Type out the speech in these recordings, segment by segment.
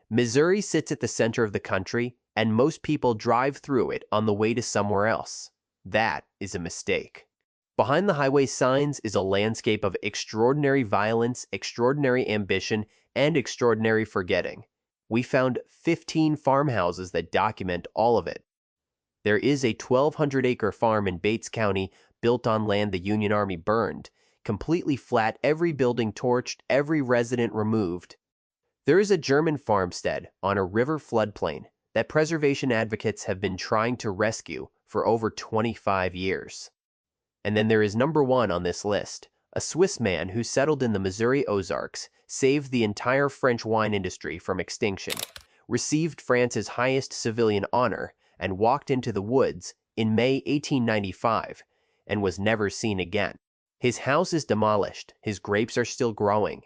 Missouri sits at the center of the country, and most people drive through it on the way to somewhere else. That is a mistake. Behind the highway signs is a landscape of extraordinary violence, extraordinary ambition, and extraordinary forgetting. We found 15 farmhouses that document all of it. There is a 1,200-acre farm in Bates County built on land the Union Army burned, completely flat, every building torched, every resident removed. There is a German farmstead on a river floodplain that preservation advocates have been trying to rescue for over 25 years. And then there is number 1 on this list, a Swiss man who settled in the Missouri Ozarks, saved the entire French wine industry from extinction, received France's highest civilian honor, and walked into the woods in May 1895 and was never seen again. His house is demolished, his grapes are still growing.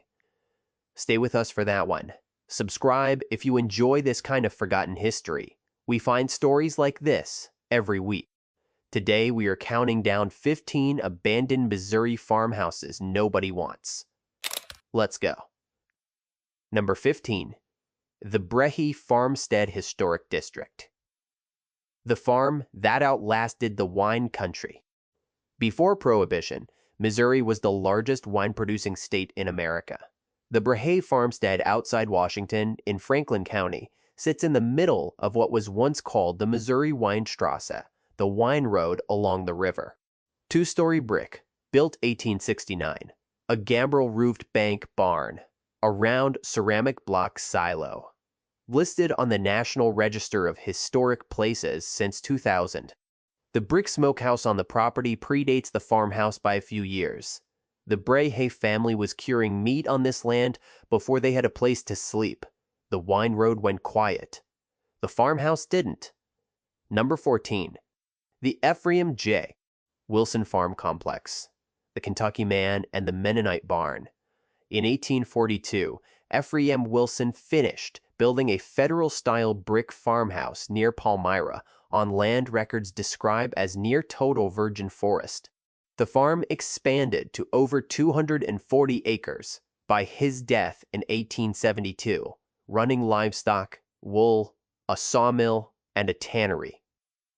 Stay with us for that one. Subscribe if you enjoy this kind of forgotten history. We find stories like this every week. Today we are counting down 15 abandoned Missouri farmhouses nobody wants. Let's go. Number 15. The Brehe Farmstead Historic District. The farm that outlasted the wine country. Before Prohibition, Missouri was the largest wine-producing state in America. The Brehe Farmstead outside Washington in Franklin County sits in the middle of what was once called the Missouri Weinstrasse, the wine road along the river. 2-story brick, built 1869. A gambrel-roofed bank barn. A round ceramic block silo. Listed on the National Register of Historic Places since 2000. The brick smokehouse on the property predates the farmhouse by a few years. The Brehe family was curing meat on this land before they had a place to sleep. The wine road went quiet. The farmhouse didn't. Number 14. The Ephraim J. Wilson Farm Complex. The Kentucky Man and the Mennonite Barn. In 1842, Ephraim Wilson finished building a federal-style brick farmhouse near Palmyra on land records describe as near total virgin forest. The farm expanded to over 240 acres by his death in 1872, running livestock, wool, a sawmill, and a tannery.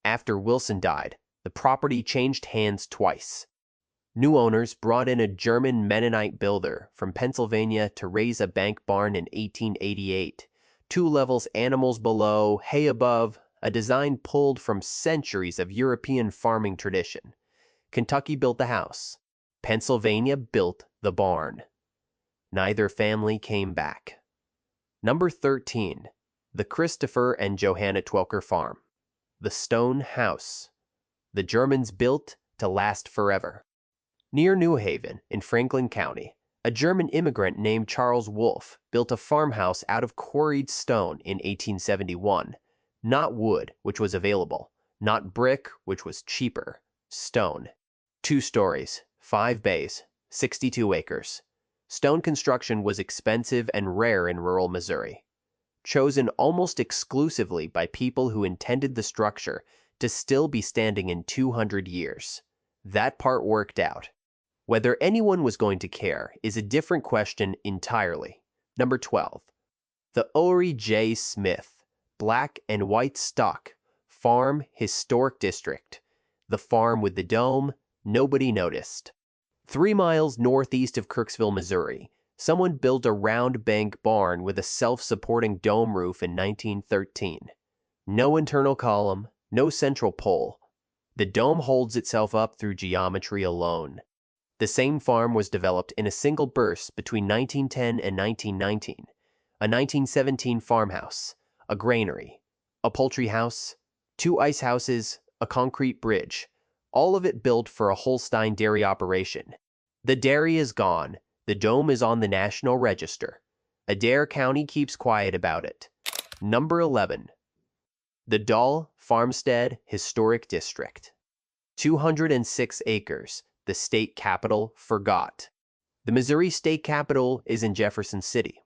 After Wilson died, the property changed hands twice. New owners brought in a German Mennonite builder from Pennsylvania to raise a bank barn in 1888. 2 levels, animals below, hay above, a design pulled from centuries of European farming tradition. Kentucky built the house. Pennsylvania built the barn. Neither family came back. Number 13. The Christopher and Johanna Twelker Farm. The Stone House. The Germans built to last forever. Near New Haven, in Franklin County, a German immigrant named Charles Wolfe built a farmhouse out of quarried stone in 1871. Not wood, which was available. Not brick, which was cheaper. Stone. 2 stories, 5 bays, 62 acres. Stone construction was expensive and rare in rural Missouri. Chosen almost exclusively by people who intended the structure to still be standing in 200 years. That part worked out. Whether anyone was going to care is a different question entirely. Number 12. The Ory J. Smith Black and White Stock Farm Historic District. The farm with the dome nobody noticed. 3 miles northeast of Kirksville, Missouri, someone built a round bank barn with a self-supporting dome roof in 1913. No internal column, no central pole. The dome holds itself up through geometry alone. The same farm was developed in a single burst between 1910 and 1919. A 1917 farmhouse, a granary, a poultry house, 2 ice houses, a concrete bridge, all of it built for a Holstein dairy operation. The dairy is gone. The dome is on the National Register. Adair County keeps quiet about it. Number 11. The Dahl Farmstead Historic District. 206 acres. The state capital forgot. The Missouri state capital is in Jefferson City.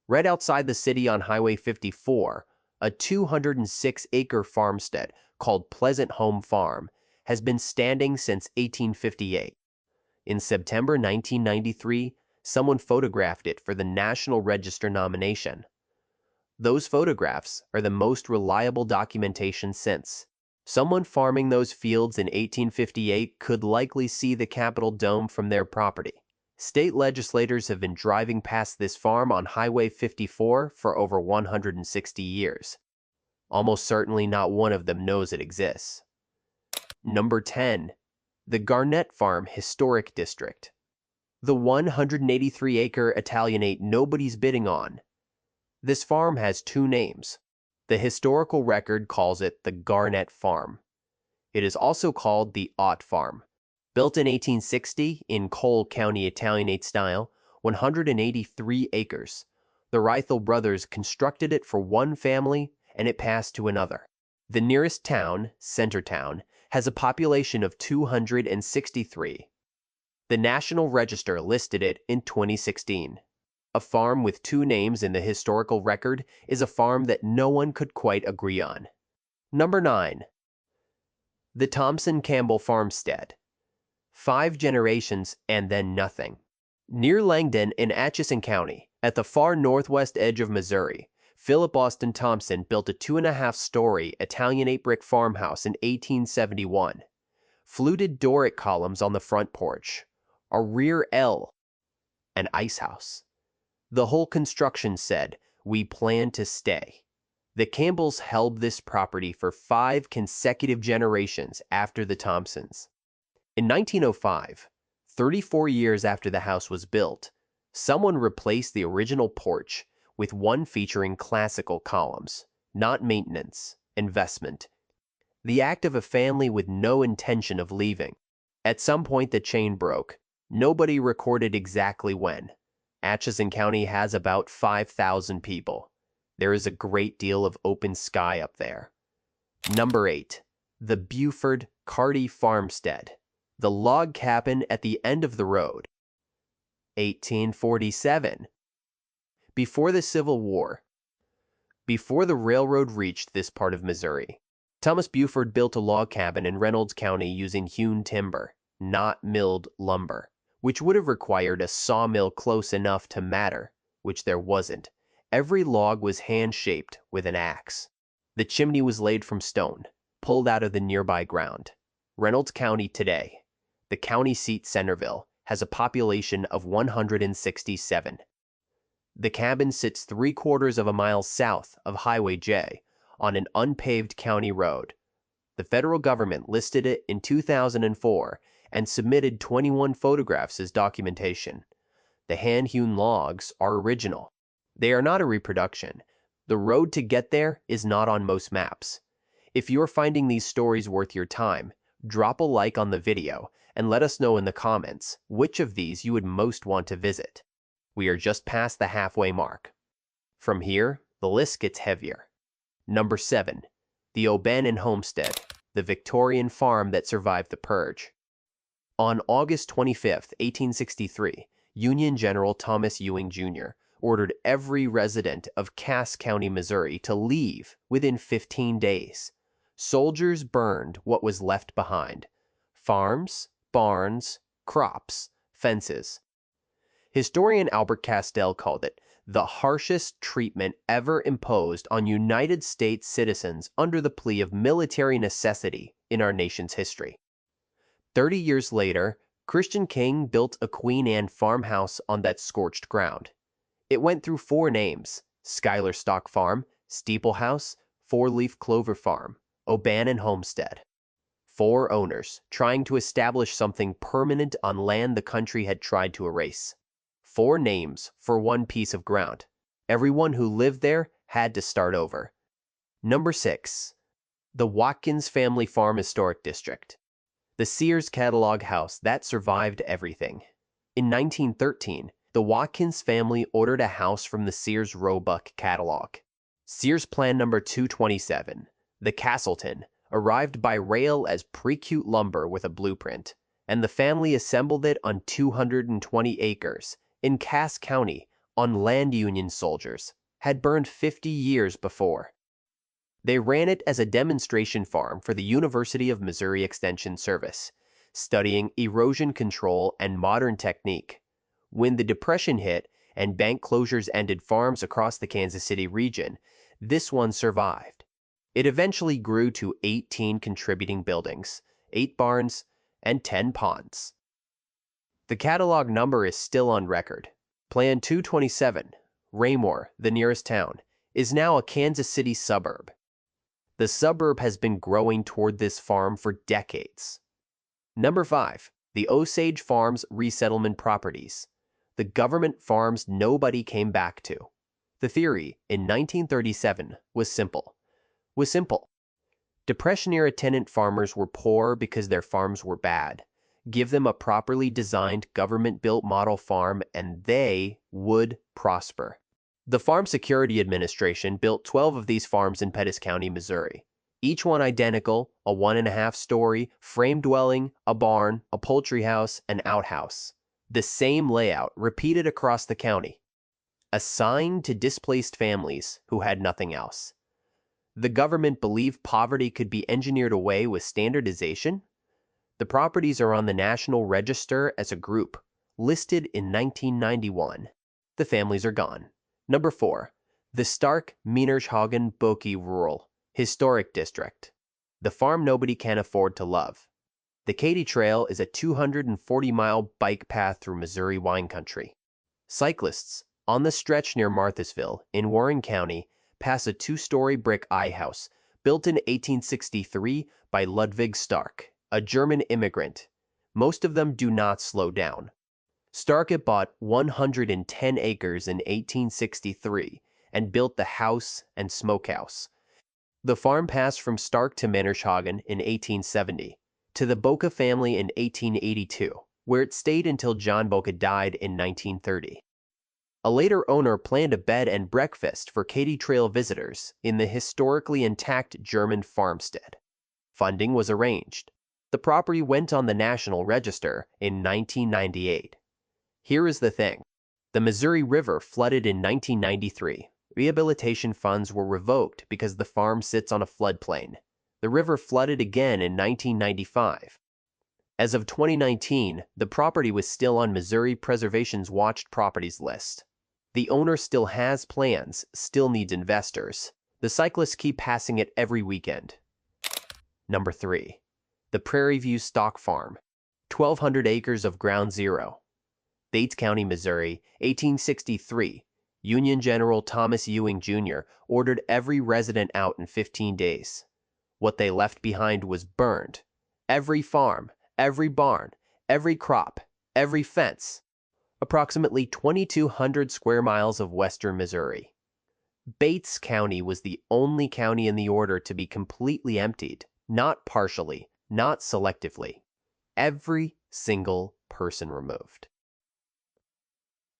Right outside the city on Highway 54, a 206-acre farmstead called Pleasant Home Farm has been standing since 1858. In September 1993, someone photographed it for the National Register nomination. Those photographs are the most reliable documentation since. Someone farming those fields in 1858 could likely see the Capitol Dome from their property. State legislators have been driving past this farm on Highway 54 for over 160 years. Almost certainly not one of them knows it exists. Number 10. The Garnett Farm Historic District. The 183-acre Italianate nobody's bidding on. This farm has two names. The historical record calls it the Garnett Farm. It is also called the Ott Farm. Built in 1860 in Cole County Italianate style, 183 acres. The Reithel brothers constructed it for one family and it passed to another. The nearest town, Centertown, has a population of 263. The National Register listed it in 2016. A farm with two names in the historical record is a farm that no one could quite agree on. Number 9. The Thompson Campbell Farmstead. 5 generations and then nothing. Near Langdon in Atchison County, at the far northwest edge of Missouri, Philip Austin Thompson built a 2.5-story Italianate brick farmhouse in 1871. Fluted Doric columns on the front porch, a rear L, an ice house. The whole construction said, "We plan to stay." The Campbells held this property for 5 consecutive generations after the Thompsons. In 1905, 34 years after the house was built, someone replaced the original porch with one featuring classical columns, not maintenance, investment. The act of a family with no intention of leaving. At some point the chain broke. Nobody recorded exactly when. Atchison County has about 5,000 people. There is a great deal of open sky up there. Number 8. The Buford Carty Farmstead. The log cabin at the end of the road. 1847. Before the Civil War. Before the railroad reached this part of Missouri, Thomas Buford built a log cabin in Reynolds County using hewn timber, not milled lumber, which would have required a sawmill close enough to matter, which there wasn't. Every log was hand-shaped with an axe. The chimney was laid from stone, pulled out of the nearby ground. Reynolds County today, the county seat Centerville, has a population of 167. The cabin sits 3/4 of a mile south of Highway J on an unpaved county road. The federal government listed it in 2004 and submitted 21 photographs as documentation. The hand-hewn logs are original. They are not a reproduction. The road to get there is not on most maps. If you're finding these stories worth your time, drop a like on the video and let us know in the comments which of these you would most want to visit. We are just past the halfway mark. From here, the list gets heavier. Number 7. The O'Bannon Homestead, the Victorian farm that survived the Purge. On August 25, 1863, Union General Thomas Ewing Jr. ordered every resident of Cass County, Missouri to leave within 15 days. Soldiers burned what was left behind: farms, barns, crops, fences. Historian Albert Castell called it the harshest treatment ever imposed on United States citizens under the plea of military necessity in our nation's history. 30 years later, Christian King built a Queen Anne farmhouse on that scorched ground. It went through 4 names: Schuyler Stock Farm, Steeple House, 4-Leaf Clover Farm, O'Bannon Homestead. 4 owners trying to establish something permanent on land the country had tried to erase. 4 names for one piece of ground. Everyone who lived there had to start over. Number 6. The Watkins Family Farm Historic District. The Sears catalog house that survived everything. In 1913, the Watkins family ordered a house from the Sears Roebuck catalog. Sears Plan Number 227, the Castleton, arrived by rail as Precute lumber with a blueprint, and the family assembled it on 220 acres in Cass County on land Union soldiers had burned 50 years before. They ran it as a demonstration farm for the University of Missouri Extension Service, studying erosion control and modern technique. When the Depression hit and bank closures ended farms across the Kansas City region, this one survived. It eventually grew to 18 contributing buildings, 8 barns, and 10 ponds. The catalog number is still on record. Plan 227, Raymore, the nearest town, is now a Kansas City suburb. The suburb has been growing toward this farm for decades. Number 5. The Osage Farms Resettlement Properties. The government farms nobody came back to. The theory, in 1937, was simple. Depression-era tenant farmers were poor because their farms were bad. Give them a properly designed government-built model farm and they would prosper. The Farm Security Administration built 12 of these farms in Pettis County, Missouri. Each one identical, a 1.5-story frame dwelling, a barn, a poultry house, an outhouse. The same layout repeated across the county. Assigned to displaced families who had nothing else. The government believed poverty could be engineered away with standardization. The properties are on the National Register as a group, listed in 1991. The families are gone. Number 4. The Stark-Meinershagen-Boeke Rural Historic District. The farm nobody can afford to love. The Katy Trail is a 240-mile bike path through Missouri wine country. Cyclists, on the stretch near Marthasville, in Warren County, pass a 2-story brick house built in 1863 by Ludwig Stark, a German immigrant. Most of them do not slow down. Stark had bought 110 acres in 1863 and built the house and smokehouse. The farm passed from Stark to Meinershagen in 1870, to the Boeke family in 1882, where it stayed until John Boeke died in 1930. A later owner planned a bed and breakfast for Katy Trail visitors in the historically intact German farmstead. Funding was arranged. The property went on the National Register in 1998. Here is the thing. The Missouri River flooded in 1993. Rehabilitation funds were revoked because the farm sits on a floodplain. The river flooded again in 1995. As of 2019, the property was still on Missouri Preservation's watched properties list. The owner still has plans, still needs investors. The cyclists keep passing it every weekend. Number 3. The Prairie View Stock Farm. 1,200 acres of ground zero. Bates County, Missouri, 1863. Union General Thomas Ewing Jr. ordered every resident out in 15 days. What they left behind was burned. Every farm, every barn, every crop, every fence. Approximately 2,200 square miles of western Missouri. Bates County was the only county in the order to be completely emptied, not partially, not selectively. Every single person removed.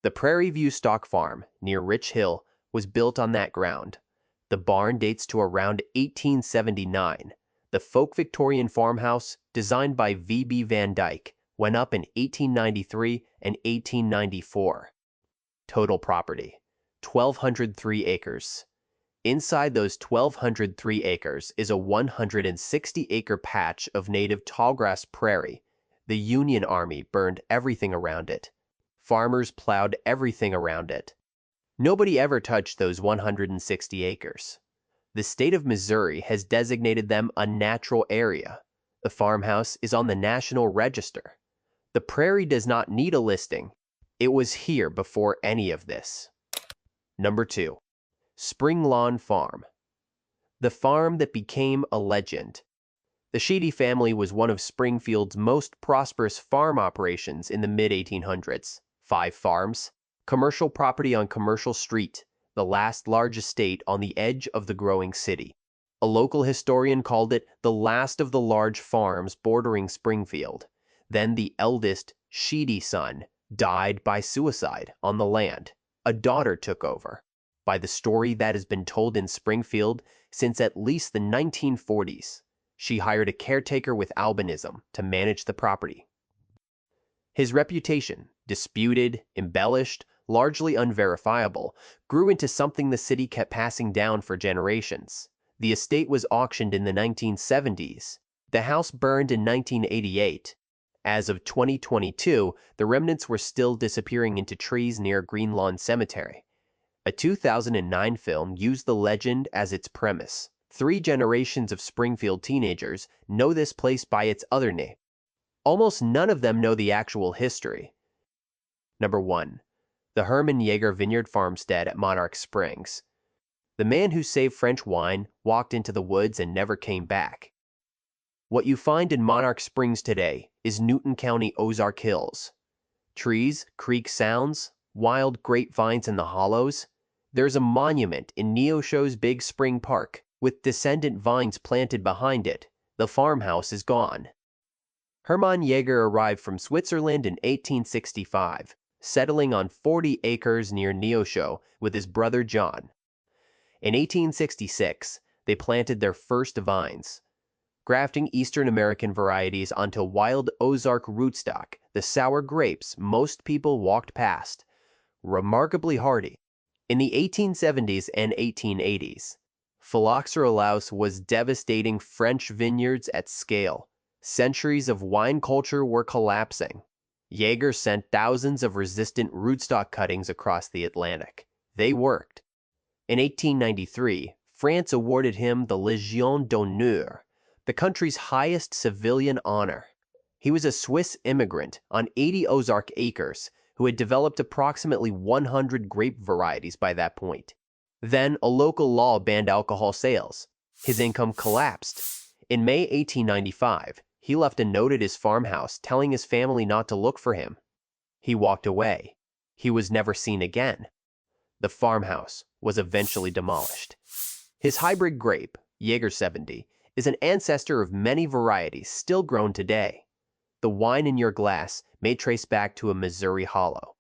The Prairie View Stock Farm, near Rich Hill, was built on that ground. The barn dates to around 1879. The folk Victorian farmhouse, designed by V.B. Van Dyke, went up in 1893 and 1894. Total property, 1,203 acres. Inside those 1,203 acres is a 160-acre patch of native tallgrass prairie. The Union Army burned everything around it. Farmers plowed everything around it. Nobody ever touched those 160 acres. The state of Missouri has designated them a natural area. The farmhouse is on the National Register. The prairie does not need a listing. It was here before any of this. Number 2. Spring Lawn Farm. The farm that became a legend. The Sheedy family was one of Springfield's most prosperous farm operations in the mid-1800s. 5 farms, commercial property on Commercial Street, the last large estate on the edge of the growing city. A local historian called it the last of the large farms bordering Springfield. Then the eldest, Sheedy son, died by suicide on the land. A daughter took over. By the story that has been told in Springfield since at least the 1940s, she hired a caretaker with albinism to manage the property. His reputation, disputed, embellished, largely unverifiable, grew into something the city kept passing down for generations. The estate was auctioned in the 1970s. The house burned in 1988. As of 2022, the remnants were still disappearing into trees near Green Lawn Cemetery. A 2009 film used the legend as its premise. 3 generations of Springfield teenagers know this place by its other name. Almost none of them know the actual history. Number 1. The Herman Yeager Vineyard Farmstead at Monarch Springs. The man who saved French wine walked into the woods and never came back. What you find in Monarch Springs today is Newton County Ozark Hills. Trees, creek sounds, wild grapevines in the hollows. There's a monument in Neosho's Big Spring Park with descendant vines planted behind it. The farmhouse is gone. Hermann Yeager arrived from Switzerland in 1865, settling on 40 acres near Neosho with his brother John. In 1866, they planted their first vines, grafting Eastern American varieties onto wild Ozark rootstock, the sour grapes most people walked past. Remarkably hardy. In the 1870s and 1880s, phylloxera louse was devastating French vineyards at scale. Centuries of wine culture were collapsing. Yeager sent thousands of resistant rootstock cuttings across the Atlantic. They worked. In 1893, France awarded him the Légion d'honneur, the country's highest civilian honor. He was a Swiss immigrant on 80 Ozark acres who had developed approximately 100 grape varieties by that point. Then a local law banned alcohol sales. His income collapsed. In May 1895, he left a note at his farmhouse telling his family not to look for him. He walked away. He was never seen again. The farmhouse was eventually demolished. His hybrid grape, Yeager 70, is an ancestor of many varieties still grown today. The wine in your glass may trace back to a Missouri hollow.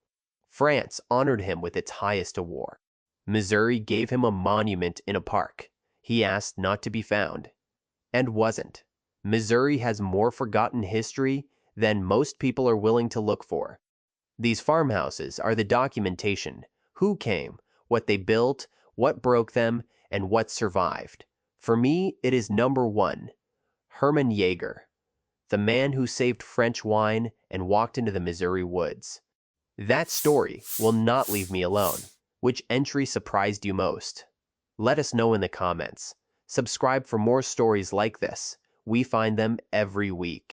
France honored him with its highest award. Missouri gave him a monument in a park. He asked not to be found, and wasn't. Missouri has more forgotten history than most people are willing to look for. These farmhouses are the documentation: who came, what they built, what broke them, and what survived. For me, it is number 1, Hermann Yeager, the man who saved French wine and walked into the Missouri woods. That story will not leave me alone. Which entry surprised you most? Let us know in the comments. Subscribe for more stories like this. We find them every week.